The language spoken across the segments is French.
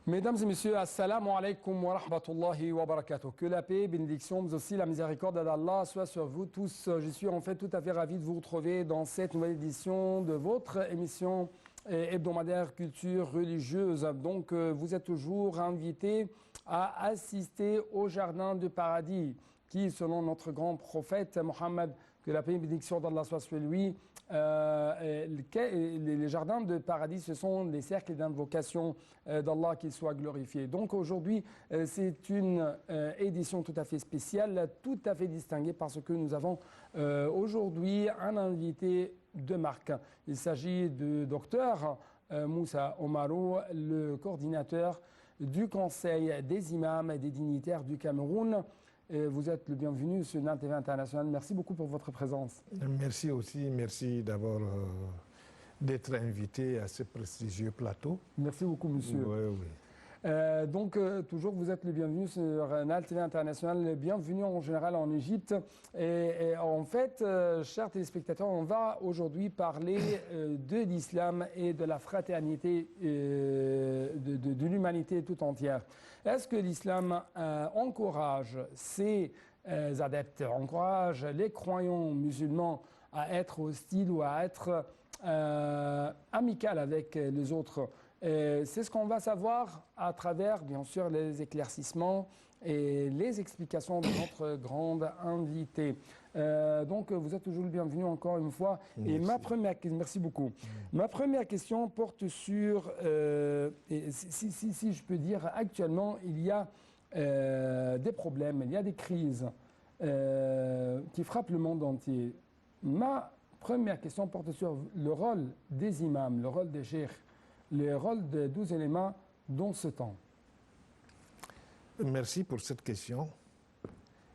Mesdames et messieurs, assalamu alaikum wa rahmatullahi wa barakatuh. Que la paix, bénédiction, mais aussi la miséricorde d'Allah soit sur vous tous. Je suis en fait tout à fait ravi de vous retrouver dans cette nouvelle édition de votre émission hebdomadaire culture religieuse. Donc, vous êtes toujours invités à assister au jardin du paradis qui, selon notre grand prophète Mohammed, que la paix et bénédiction d'Allah soit sur lui, les jardins de paradis, ce sont les cercles d'invocation d'Allah qu'il soit glorifié. Donc aujourd'hui, c'est une édition tout à fait spéciale, tout à fait distinguée parce que nous avons aujourd'hui un invité de marque. Il s'agit du docteur Moussa Omarou, le coordinateur du Conseil des imams et des dignitaires du Cameroun. Vous êtes le bienvenu sur NAL TV International. Merci beaucoup pour votre présence. Merci aussi, merci d'abord d'être invité à ce prestigieux plateau. Merci beaucoup, monsieur. Oui, oui. Donc, toujours, vous êtes le bienvenu sur NAL TV International, le bienvenu en général en Égypte. Et en fait, chers téléspectateurs, on va aujourd'hui parler de l'islam et de la fraternité de l'humanité tout entière. Est-ce que l'islam encourage ses adeptes, encourage les croyants musulmans à être hostiles ou à être amicaux avec les autres? C'est ce qu'on va savoir à travers, bien sûr, les éclaircissements et les explications de notre grande invitée. Donc, vous êtes toujours le bienvenu encore une fois. Merci. Et merci beaucoup. Ma première question porte sur, si je peux dire, actuellement, il y a des problèmes, il y a des crises qui frappent le monde entier. Ma première question porte sur le rôle des imams, le rôle des cheikhs, le rôle des 12 éléments dans ce temps. Merci pour cette question.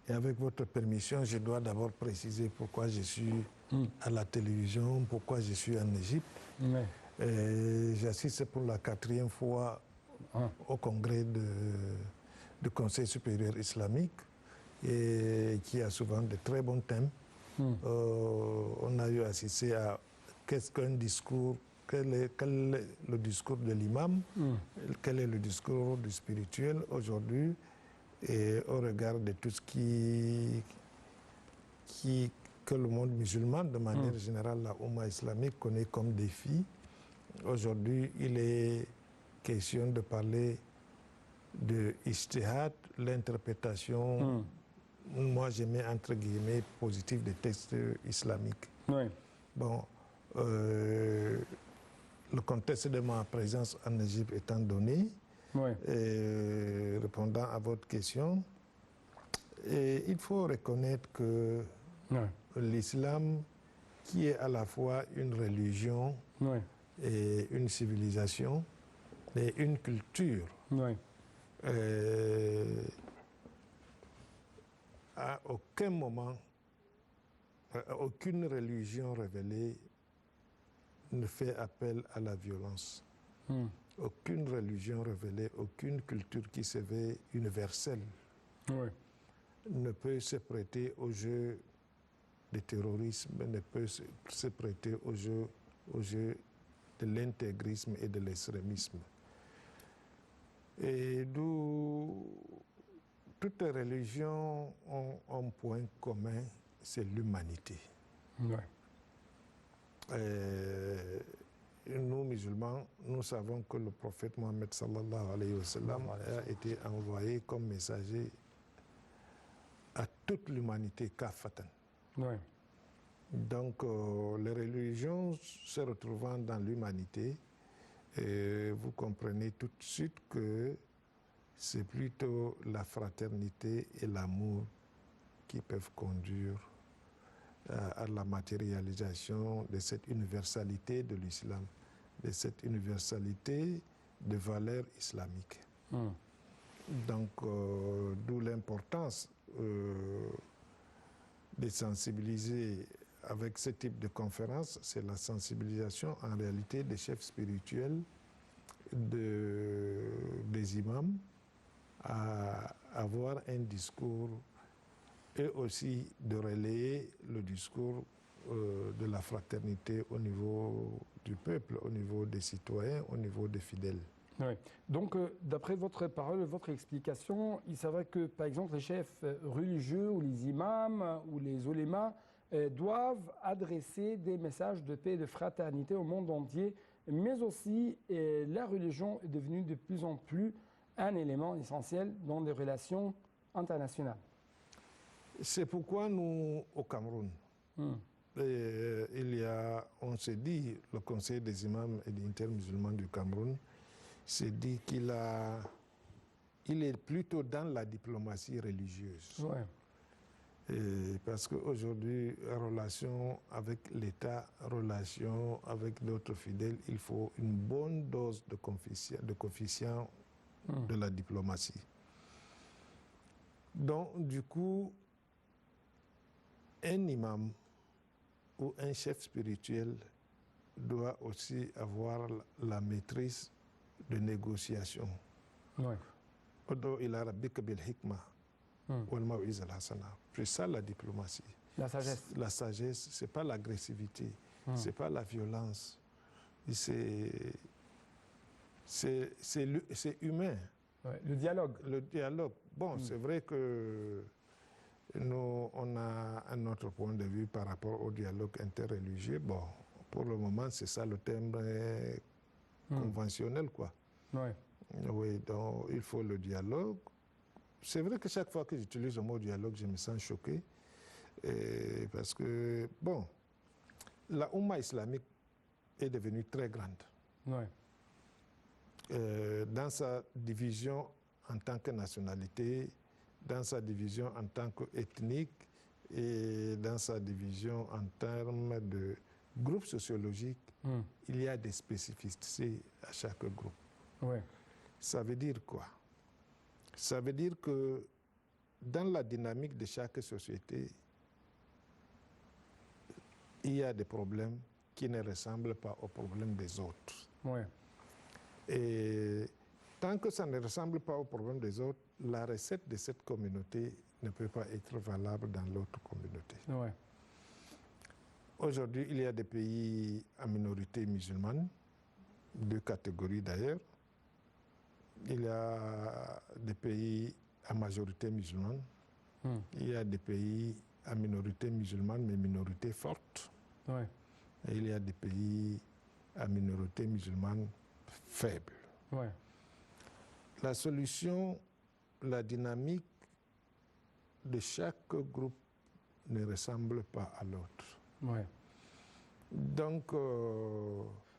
Et avec votre permission, je dois d'abord préciser pourquoi je suis à la télévision, pourquoi je suis en Égypte. J'assiste pour la 4e fois au congrès du Conseil supérieur islamique et qui a souvent de très bons thèmes. On a eu assisté à qu'est-ce qu'un discours, quel est le discours de l'imam, quel est le discours du spirituel aujourd'hui, et au regard de tout ce que le monde musulman, de manière générale, la Oumma islamique connaît comme défi. Aujourd'hui, il est question de parler de ijtihad, l'interprétation, moi je mets entre guillemets positive des textes islamiques. Oui. Bon, le contexte de ma présence en Égypte étant donné, répondant à votre question, il faut reconnaître que l'islam, qui est à la fois une religion et une civilisation et une culture, à aucun moment, aucune religion révélée ne fait appel à la violence. Aucune religion révélée, aucune culture qui se veut universelle ne peut se prêter au jeu du terrorisme, ne peut se prêter au jeu de l'intégrisme et de l'extrémisme. Et d'où toutes les religions ont un point commun, c'est l'humanité. Nous, musulmans, nous savons que le prophète Mohammed sallallahu alayhi wa sallam a été envoyé comme messager à toute l'humanité kafatan. Donc, les religions se retrouvant dans l'humanité, vous comprenez tout de suite que c'est plutôt la fraternité et l'amour qui peuvent conduire à la matérialisation de cette universalité de l'islam, de cette universalité de valeurs islamiques. Donc, d'où l'importance de sensibiliser avec ce type de conférence, c'est la sensibilisation en réalité des chefs spirituels, des imams, à avoir un discours et aussi de relayer le discours de la fraternité au niveau du peuple, au niveau des citoyens, au niveau des fidèles. Oui. Donc, d'après votre parole, votre explication, il s'avère que, par exemple, les chefs religieux ou les imams ou les oulémas doivent adresser des messages de paix et de fraternité au monde entier, mais aussi la religion est devenue de plus en plus un élément essentiel dans les relations internationales. C'est pourquoi nous, au Cameroun, on s'est dit, le Conseil des imams et des intermusulmans du Cameroun s'est dit qu'il est plutôt dans la diplomatie religieuse. Ouais. Parce qu'aujourd'hui, relation avec l'État, relation avec d'autres fidèles, il faut une bonne dose de coefficient de la diplomatie. Donc, du coup, un imam ou un chef spirituel doit aussi avoir la maîtrise de négociation. Ouais. C'est ça la diplomatie. La sagesse. La sagesse, ce n'est pas l'agressivité, ce n'est pas la violence. C'est humain. Ouais. Le dialogue. Le dialogue. Bon, c'est vrai que nous, on a un autre point de vue par rapport au dialogue interreligieux. Bon, pour le moment, c'est ça le thème conventionnel, quoi. Ouais. Oui, donc il faut le dialogue. C'est vrai que chaque fois que j'utilise le mot dialogue, je me sens choqué. Parce que, bon, la Oumma islamique est devenue très grande. Ouais. Dans sa division en tant que nationalité, dans sa division en tant qu'ethnique et dans sa division en termes de groupe sociologique, il y a des spécificités à chaque groupe. Ouais. Ça veut dire quoi? Ça veut dire que dans la dynamique de chaque société, il y a des problèmes qui ne ressemblent pas aux problèmes des autres. Ouais. Et tant que ça ne ressemble pas aux problèmes des autres, la recette de cette communauté ne peut pas être valable dans l'autre communauté. Ouais. Aujourd'hui, il y a des pays à minorité musulmane, deux catégories d'ailleurs. Il y a des pays à majorité musulmane. Il y a des pays à minorité musulmane, mais minorité forte. Ouais. Et il y a des pays à minorité musulmane faible. Ouais. La solution, la dynamique de chaque groupe ne ressemble pas à l'autre. Ouais. Donc,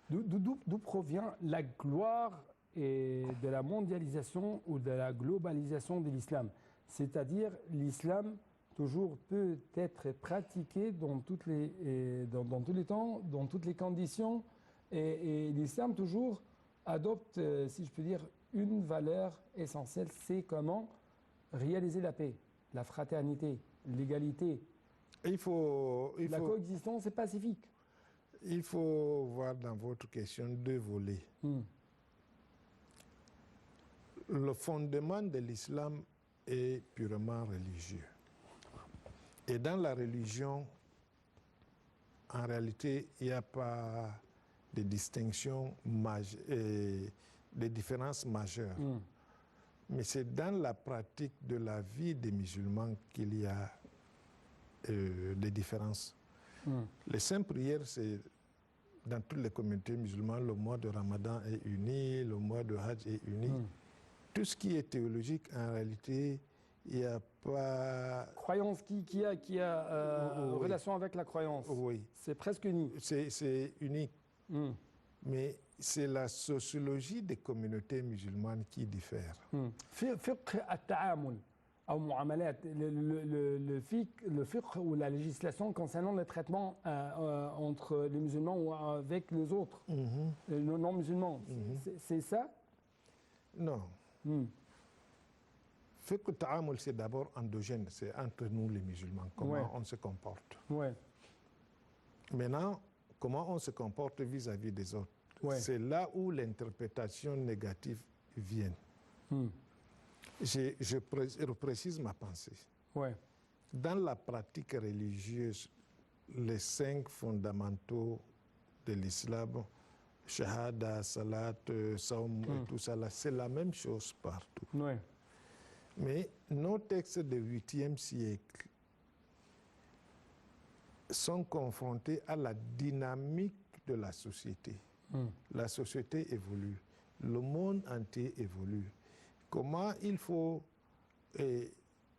d'où provient la gloire de la mondialisation ou de la globalisation de l'islam? C'est-à-dire, l'islam toujours peut être pratiqué dans tous les temps, dans toutes les conditions, et l'islam toujours adopte, si je peux dire, une valeur essentielle, c'est comment réaliser la paix, la fraternité, l'égalité. La coexistence est pacifique. Il faut voir dans votre question deux volets. Le fondement de l'islam est purement religieux. Et dans la religion, en réalité, il n'y a pas de distinction de différences majeures. Mais c'est dans la pratique de la vie des musulmans qu'il y a des différences. Les saintes prières, c'est dans toutes les communautés musulmanes, le mois de Ramadan est uni, le mois de Hajj est uni. Tout ce qui est théologique, en réalité, il n'y a pas... Croyance qui a relation avec la croyance. Oui. C'est presque unique. C'est unique. Mais c'est la sociologie des communautés musulmanes qui diffère. Fiqh at-ta'amul, ou mu'amalat, le fiqh ou la législation concernant le traitement entre les musulmans ou avec les autres, les non-musulmans, c'est ça? Non. Fiqh at-ta'amul, c'est d'abord endogène, c'est entre nous les musulmans, comment on se comporte. Maintenant, comment on se comporte vis-à-vis des autres. C'est là où l'interprétation négative vient. Je précise ma pensée. Dans la pratique religieuse, les 5 fondamentaux de l'islam, Shahada, Salat, Saum et tout ça, c'est la même chose partout. Oui. Mais nos textes du 8e siècle sont confrontés à la dynamique de la société. La société évolue, le monde entier évolue. Comment il faut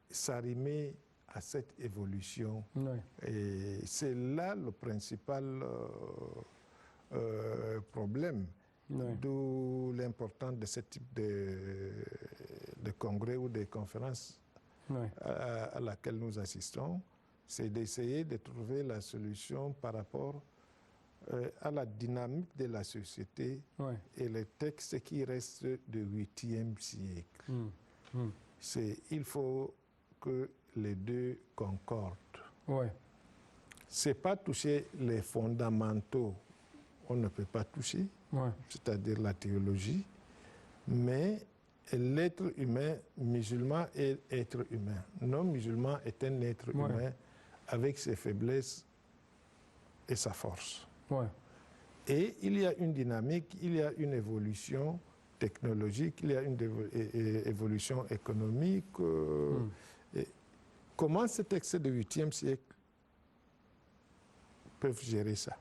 s'arrimer à cette évolution? Et c'est là le principal problème. D'où l'importance de ce type de congrès ou de conférences à laquelle nous assistons, c'est d'essayer de trouver la solution par rapport à la dynamique de la société et les textes qui restent du 8e siècle. Il faut que les deux concordent. Ce n'est pas toucher les fondamentaux, on ne peut pas toucher, c'est-à-dire la théologie, mais l'être humain, musulman est être humain. Non musulman est un être humain avec ses faiblesses et sa force. Et il y a une dynamique, il y a une évolution technologique, il y a une évolution économique. Et comment ces textes du 8e siècle peuvent gérer ça?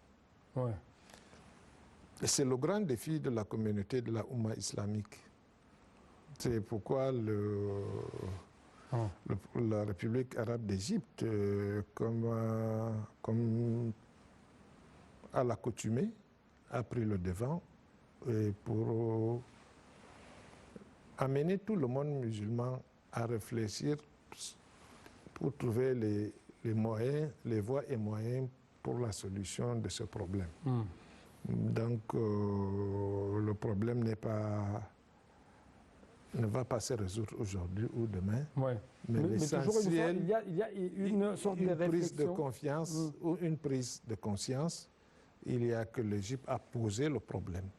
Et c'est le grand défi de la communauté de la Oumma islamique. C'est pourquoi la République arabe d'Égypte, comme à l'accoutumée, a pris le devant pour amener tout le monde musulman à réfléchir pour trouver les moyens, les voies et moyens pour la solution de ce problème. Donc, le problème ne va pas se résoudre aujourd'hui ou demain. Mais l'essentiel, il y a une sorte de prise de confiance ou une prise de conscience. Il y a que l'Égypte a posé le problème.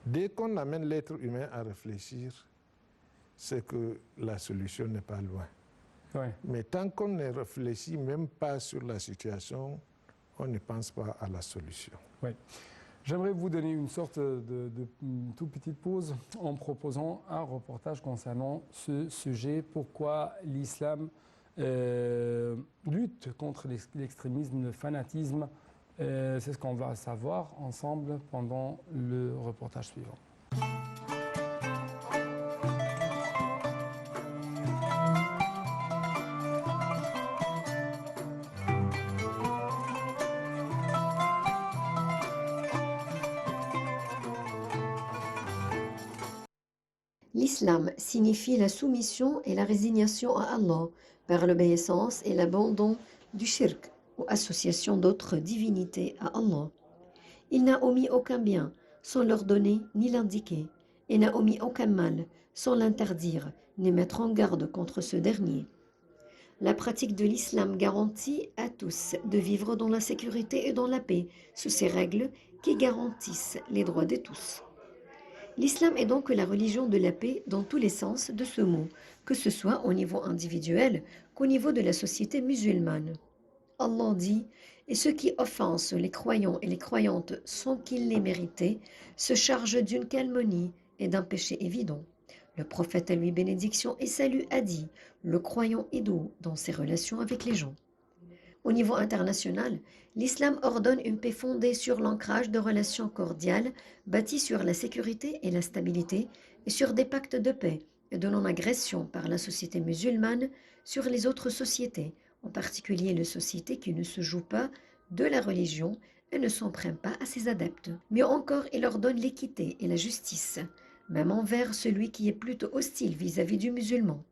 Dès qu'on amène l'être humain à réfléchir, c'est que la solution n'est pas loin. Mais tant qu'on ne réfléchit même pas sur la situation, on ne pense pas à la solution. J'aimerais vous donner une sorte de toute petite pause en proposant un reportage concernant ce sujet. Pourquoi l'islam lutte contre l'extrémisme, le fanatisme. C'est ce qu'on va savoir ensemble pendant le reportage suivant. L'islam signifie la soumission et la résignation à Allah par l'obéissance et l'abandon du shirk ou association d'autres divinités à Allah. Il n'a omis aucun bien sans l'ordonner ni l'indiquer, et n'a omis aucun mal sans l'interdire ni mettre en garde contre ce dernier. La pratique de l'islam garantit à tous de vivre dans la sécurité et dans la paix sous ces règles qui garantissent les droits de tous. L'islam est donc la religion de la paix dans tous les sens de ce mot, que ce soit au niveau individuel qu'au niveau de la société musulmane. Allah dit « Et ceux qui offensent les croyants et les croyantes sans qu'ils l'aient mérité se chargent d'une calomnie et d'un péché évident. » Le prophète, à lui bénédiction et salut, a dit « Le croyant est doux dans ses relations avec les gens. » Au niveau international, l'islam ordonne une paix fondée sur l'ancrage de relations cordiales, bâties sur la sécurité et la stabilité, et sur des pactes de paix et de non-agression par la société musulmane sur les autres sociétés, en particulier les sociétés qui ne se jouent pas de la religion et ne s'en prennent pas à ses adeptes. Mieux encore, il ordonne l'équité et la justice, même envers celui qui est plutôt hostile vis-à-vis du musulman.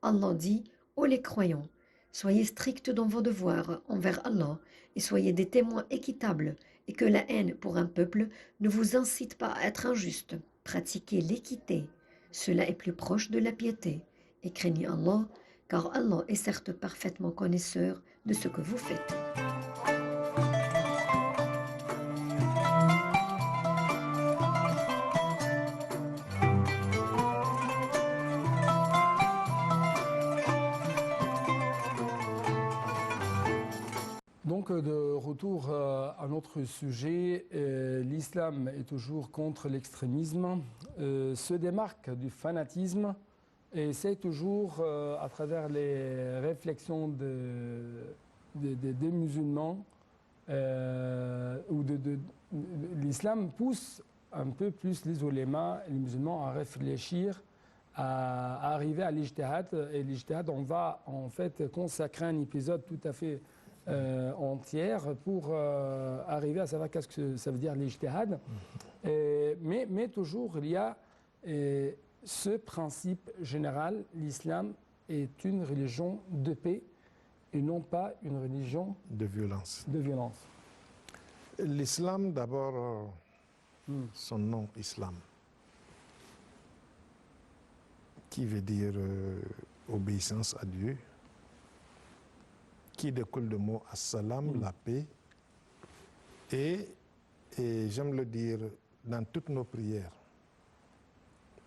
Allah dit « Ô les croyants, soyez stricts dans vos devoirs envers Allah et soyez des témoins équitables et que la haine pour un peuple ne vous incite pas à être injuste. Pratiquez l'équité, cela est plus proche de la piété. Et craignez Allah, car Allah est certes parfaitement connaisseur de ce que vous faites. » Donc Donc, de retour à notre sujet, l'islam est toujours contre l'extrémisme, se démarque du fanatisme et c'est toujours à travers les réflexions des musulmans l'islam pousse un peu plus les ulémas et les musulmans à réfléchir, à arriver à l'ijtihad. Et l'ijtihad, on va en fait consacrer un épisode tout à fait entière pour arriver à savoir qu'est-ce que ça veut dire l'ijtihad. Mais toujours, il y a ce principe général, l'islam est une religion de paix et non pas une religion De violence. de violence. L'islam, d'abord, son nom, islam, qui veut dire obéissance à Dieu, qui découle du mot assalam, la paix, et j'aime le dire, dans toutes nos prières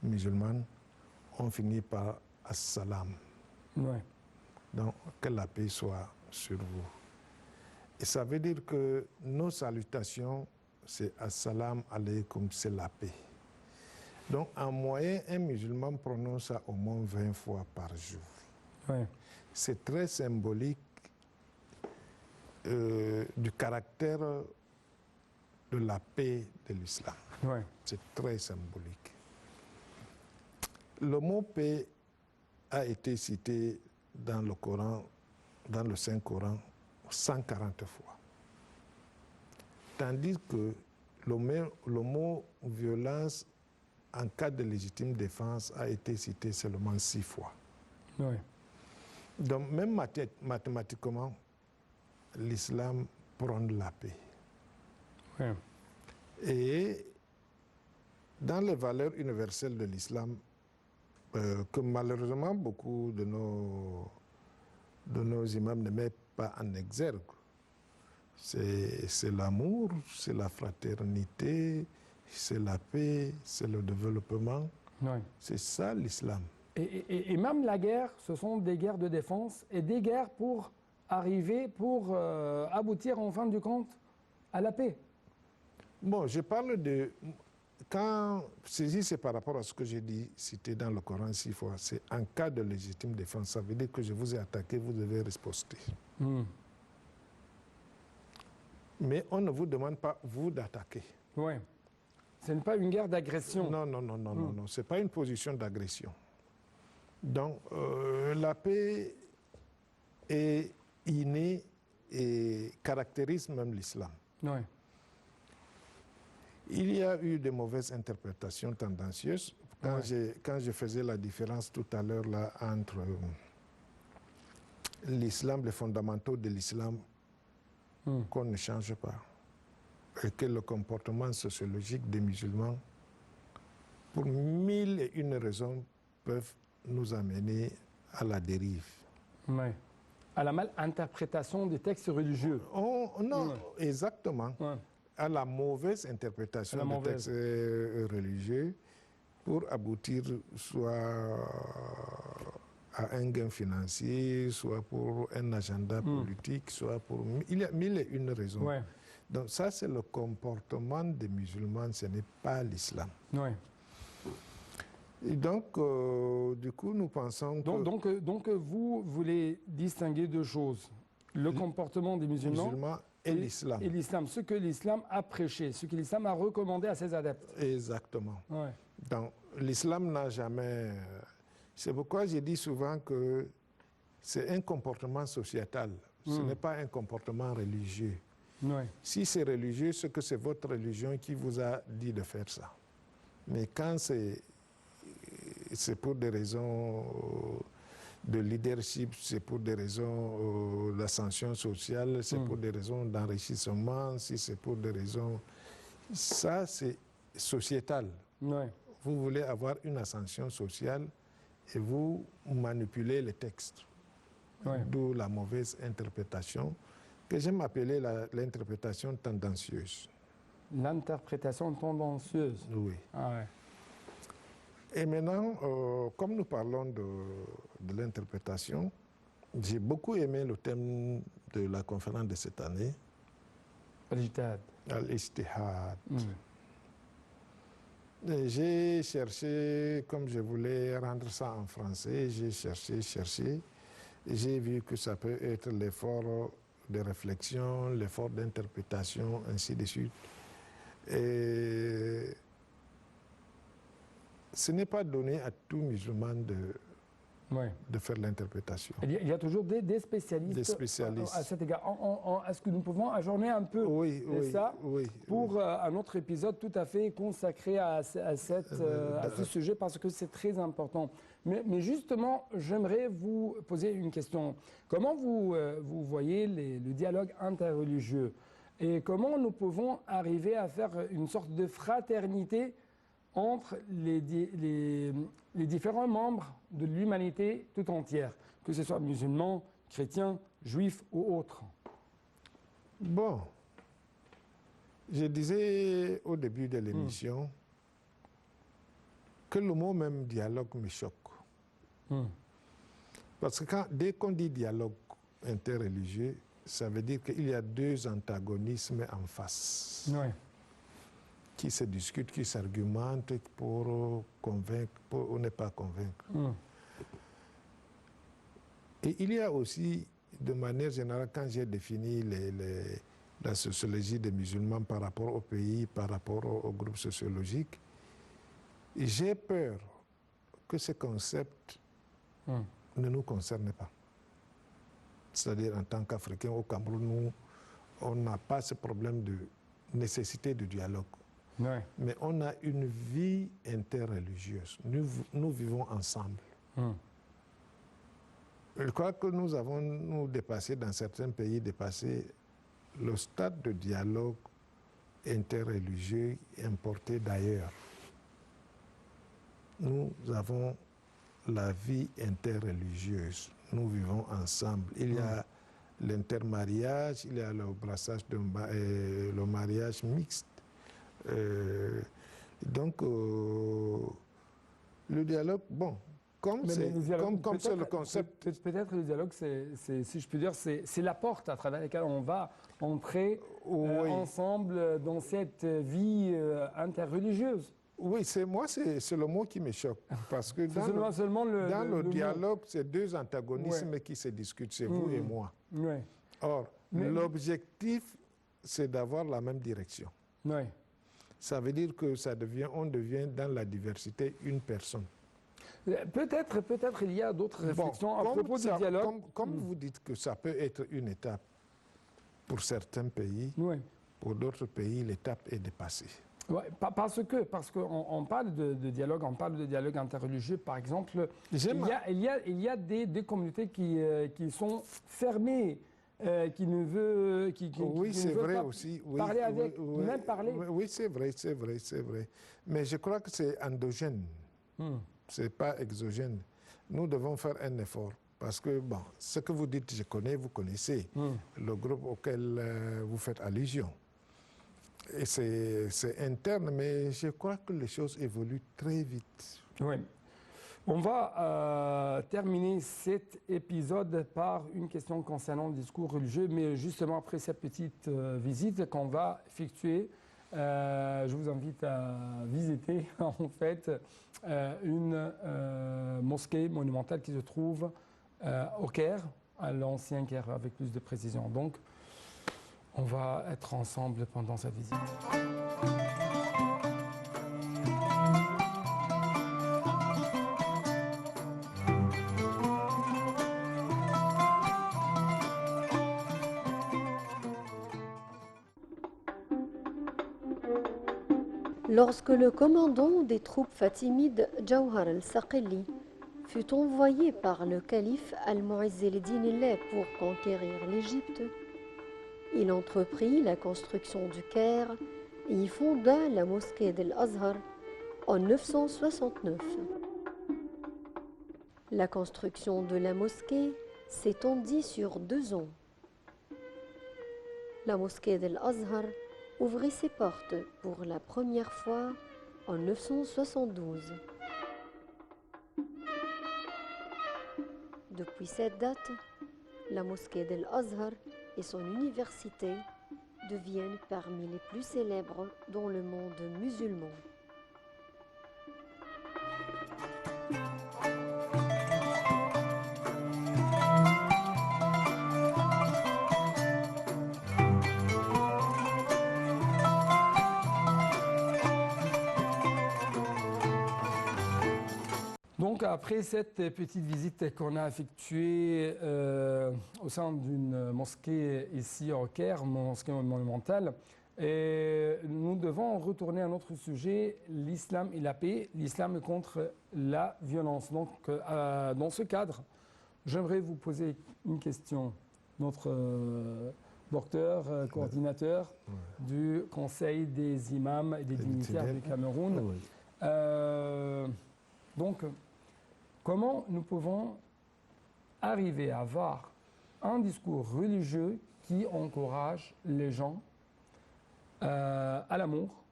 musulmanes, on finit par assalam. Ouais. Donc, que la paix soit sur vous. Et ça veut dire que nos salutations, c'est assalam alaikum, c'est la paix. Donc, en moyenne, un musulman prononce ça au moins 20 fois par jour. Ouais. C'est très symbolique du caractère de la paix de l'islam. Ouais. C'est très symbolique. Le mot paix a été cité dans le Coran, dans le Saint-Coran, 140 fois. Tandis que le mot violence en cas de légitime défense a été cité seulement 6 fois. Ouais. Donc même mathématiquement, l'islam prône la paix. Ouais. Et dans les valeurs universelles de l'islam, que malheureusement beaucoup de nos imams ne mettent pas en exergue, c'est l'amour, c'est la fraternité, c'est la paix, c'est le développement. Ouais. C'est ça l'islam. Et même la guerre, ce sont des guerres de défense et des guerres pour arriver, pour aboutir en fin de compte à la paix. Bon, je parle de... Quand c'est par rapport à ce que j'ai dit, cité dans le Coran 6 fois, c'est en cas de légitime défense. Ça veut dire que je vous ai attaqué, vous devez riposter. Mais on ne vous demande pas, vous, d'attaquer. Oui. Ce n'est pas une guerre d'agression. Non, non, non, non, non, non. Ce n'est pas une position d'agression. Donc, la paix est innée et caractérise même l'islam. Oui. Il y a eu de mauvaises interprétations tendancieuses. Quand je faisais la différence tout à l'heure là entre l'islam, les fondamentaux de l'islam qu'on ne change pas, et que le comportement sociologique des musulmans, pour 1001 raisons, peuvent nous amener à la dérive. Oui. À la malinterprétation des textes religieux. Non, exactement. Ouais. À la mauvaise interprétation des textes religieux pour aboutir soit à un gain financier, soit pour un agenda politique, soit pour... Il y a 1001 raisons. Ouais. Donc ça, c'est le comportement des musulmans, ce n'est pas l'islam. Ouais. Et donc, du coup, nous pensons que... Donc vous voulez distinguer deux choses. Le comportement des musulmans et l'islam. Et l'islam, ce que l'islam a prêché, ce que l'islam a recommandé à ses adeptes. Exactement. Ouais. Donc, l'islam n'a jamais... C'est pourquoi j'ai dit souvent que c'est un comportement sociétal. Ce n'est pas un comportement religieux. Ouais. Si c'est religieux, c'est que c'est votre religion qui vous a dit de faire ça. Mais quand c'est pour des raisons de leadership, c'est pour des raisons d'ascension sociale, c'est pour des raisons d'enrichissement, si c'est pour des raisons... Ça, c'est sociétal. Ouais. Vous voulez avoir une ascension sociale et vous manipulez les textes. Ouais. D'où la mauvaise interprétation, que j'aime appeler l'interprétation tendancieuse. L'interprétation tendancieuse. Oui. Ah ouais. Et maintenant, comme nous parlons de l'interprétation, J'ai beaucoup aimé le thème de la conférence de cette année, Al-Ijtihad. Al-Ijtihad. J'ai cherché, comme je voulais rendre ça en français, j'ai cherché. J'ai vu que ça peut être l'effort de réflexion, l'effort d'interprétation, ainsi de suite. Et ce n'est pas donné à tout musulman de faire l'interprétation. Il y a toujours des spécialistes, Des spécialistes. À cet égard. Est-ce que nous pouvons ajourner un peu ça pour un autre épisode tout à fait consacré à ce sujet parce que c'est très important. Mais justement, j'aimerais vous poser une question. Comment vous voyez le dialogue interreligieux et comment nous pouvons arriver à faire une sorte de fraternité entre les différents membres de l'humanité tout entière, que ce soit musulmans, chrétiens, juifs ou autres? Bon, je disais au début de l'émission que le mot même dialogue me choque. Parce que dès qu'on dit dialogue interreligieux, ça veut dire qu'il y a deux antagonismes en face. Oui. Qui se discutent, qui s'argumentent pour convaincre, pour ne pas convaincre. Et il y a aussi, de manière générale, quand j'ai défini la sociologie des musulmans par rapport au pays, par rapport au groupe sociologique, j'ai peur que ce concept ne nous concerne pas. C'est-à-dire, en tant qu'Africains au Cameroun, on n'a pas ce problème de nécessité de dialogue. Oui. Mais on a une vie interreligieuse. Nous vivons ensemble. Je crois que nous avons dépassé, dans certains pays, dépassé le stade de dialogue interreligieux importé d'ailleurs. Nous avons la vie interreligieuse. Nous vivons ensemble. Il y a l'intermariage, il y a le brassage, le mariage mixte. Donc, le dialogue, bon, comme c'est le concept... Peut-être le dialogue, si je puis dire, c'est la porte à travers laquelle on va entrer ensemble dans cette vie interreligieuse. Oui, c'est le mot qui me choque. Parce que dans le dialogue, c'est deux antagonismes qui se discutent, c'est vous et moi. Or, l'objectif, c'est d'avoir la même direction. Ça veut dire que on devient dans la diversité une personne. Peut-être il y a d'autres réflexions à propos du dialogue. Comme vous dites que ça peut être une étape pour certains pays, pour d'autres pays, l'étape est dépassée. Ouais, parce qu'on parle de dialogue, on parle de dialogue interreligieux, par exemple. Il y a des communautés qui sont fermées. Qui ne veut, oui, c'est vrai aussi. Parler avec, même parler. Oui, c'est vrai. Mais je crois que c'est endogène. C'est pas exogène. Nous devons faire un effort. Parce que, bon, ce que vous dites, je connais, vous connaissez le groupe auquel vous faites allusion. Et c'est interne, mais je crois que les choses évoluent très vite. Oui. On va terminer cet épisode par une question concernant le discours religieux, mais justement après cette petite visite qu'on va effectuer, je vous invite à visiter en fait une mosquée monumentale qui se trouve au Caire, à l'ancien Caire avec plus de précision. Donc, on va être ensemble pendant cette visite. Lorsque le commandant des troupes fatimides, Jawhar al-Saqili, fut envoyé par le calife Al-Mu'izz el-Din Allah pour conquérir l'Égypte, il entreprit la construction du Caire et y fonda la mosquée d'Al-Azhar en 969. La construction de la mosquée s'étendit sur 2 ans. La mosquée d'Al-Azhar ouvrit ses portes pour la première fois en 972. Depuis cette date, la mosquée d'Al-Azhar et son université deviennent parmi les plus célèbres dans le monde musulman. Donc après cette petite visite qu'on a effectuée au sein d'une mosquée ici au Caire, mosquée monumentale, et nous devons retourner à notre sujet, l'islam et la paix, l'islam contre la violence. Donc dans ce cadre, j'aimerais vous poser une question. Notre docteur, coordinateur du Conseil des imams et des dignitaires du Cameroun. Donc, comment nous pouvons arriver à avoir un discours religieux qui encourage les gens à l'amour,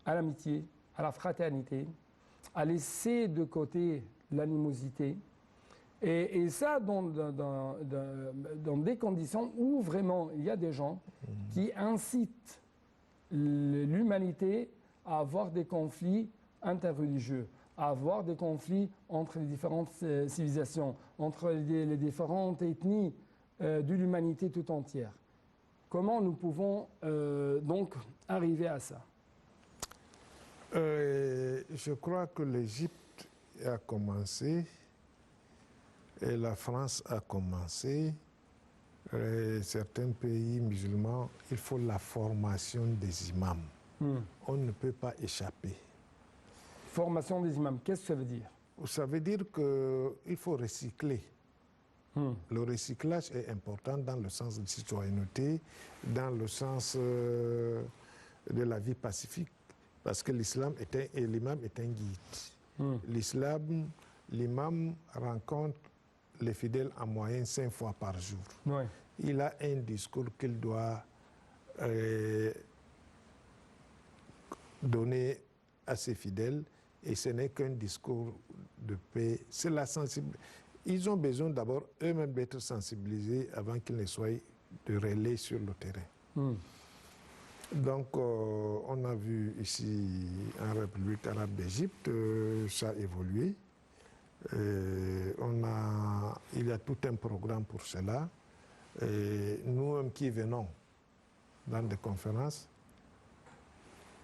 à l'amitié, à la fraternité, à laisser de côté l'animosité, et ça dans des conditions où vraiment il y a des gens qui incitent l'humanité à avoir des conflits interreligieux, à avoir des conflits entre les différentes civilisations, entre les différentes ethnies de l'humanité tout entière. Comment nous pouvons donc arriver à ça? Je crois que l'Égypte a commencé et la France a commencé. Certains pays musulmans, il faut la formation des imams. On ne peut pas échapper. Formation des imams, qu'est-ce que ça veut dire? Ça veut dire qu'il faut recycler. Le recyclage est important dans le sens de citoyenneté, dans le sens de la vie pacifique, parce que l'imam est un guide. L'imam rencontre les fidèles en moyenne 5 fois par jour. Ouais. Il a un discours qu'il doit donner à ses fidèles, et ce n'est qu'un discours de paix. C'est la sensibilité. Ils ont besoin d'abord eux-mêmes d'être sensibilisés avant qu'ils ne soient de relais sur le terrain. Donc, on a vu ici en République arabe d'Égypte, ça a évolué. Il y a tout un programme pour cela. Nous-mêmes qui venons dans des conférences,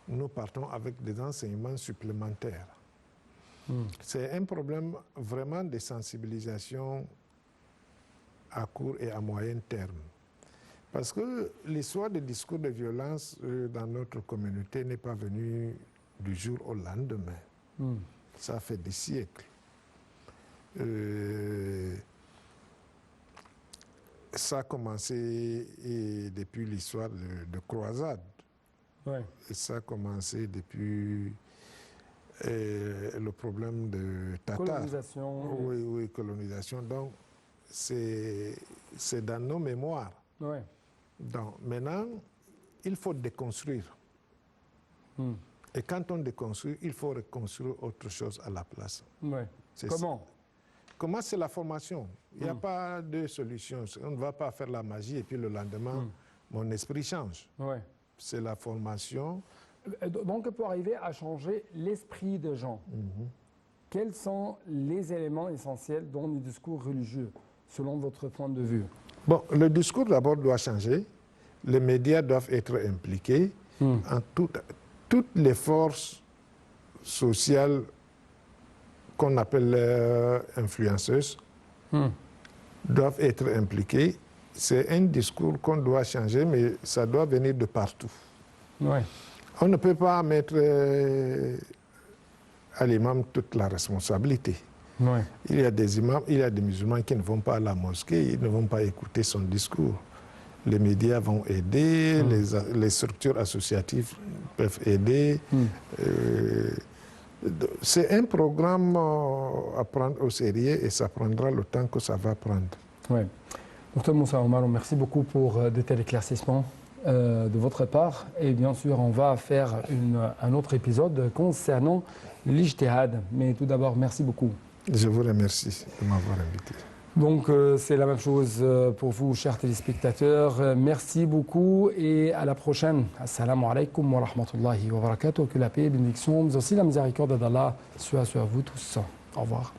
nous partons avec des enseignements supplémentaires. C'est un problème vraiment de sensibilisation à court et à moyen terme. Parce que l'histoire des discours de violence dans notre communauté n'est pas venue du jour au lendemain. Ça fait des siècles. Ça a commencé depuis l'histoire de croisade. Ouais. Et ça a commencé depuis le problème de Tatar. Colonisation. Oui, colonisation. Donc, c'est dans nos mémoires. Ouais. Donc, maintenant, il faut déconstruire. Et quand on déconstruit, il faut reconstruire autre chose à la place. Ouais. Comment? Comment? C'est la formation. Il n'y a pas de solution. On ne va pas faire la magie et puis le lendemain, mon esprit change. Ouais. C'est la formation. Donc, pour arriver à changer l'esprit des gens, quels sont les éléments essentiels dans le discours religieux, selon votre point de vue? Bon, le discours d'abord doit changer. Les médias doivent être impliqués. En toutes les forces sociales qu'on appelle influenceuses doivent être impliquées. C'est un discours qu'on doit changer, mais ça doit venir de partout. Ouais. On ne peut pas mettre à l'imam toute la responsabilité. Ouais. Il y a des imams, il y a des musulmans qui ne vont pas à la mosquée, ils ne vont pas écouter son discours. Les médias vont aider, les structures associatives peuvent aider. C'est un programme à prendre au sérieux et ça prendra le temps que ça va prendre. Ouais. Docteur Moussa Omaro, merci beaucoup pour de tels éclaircissements de votre part. Et bien sûr, on va faire un autre épisode concernant l'ijtihad. Mais tout d'abord, merci beaucoup. Je vous remercie de m'avoir invité. Donc c'est la même chose pour vous, chers téléspectateurs. Merci beaucoup et à la prochaine. Assalamu alaikum wa rahmatullahi wa barakatuh. Que la paix et bénédiction, mais aussi la miséricorde d'Allah soit sur vous tous. Au revoir.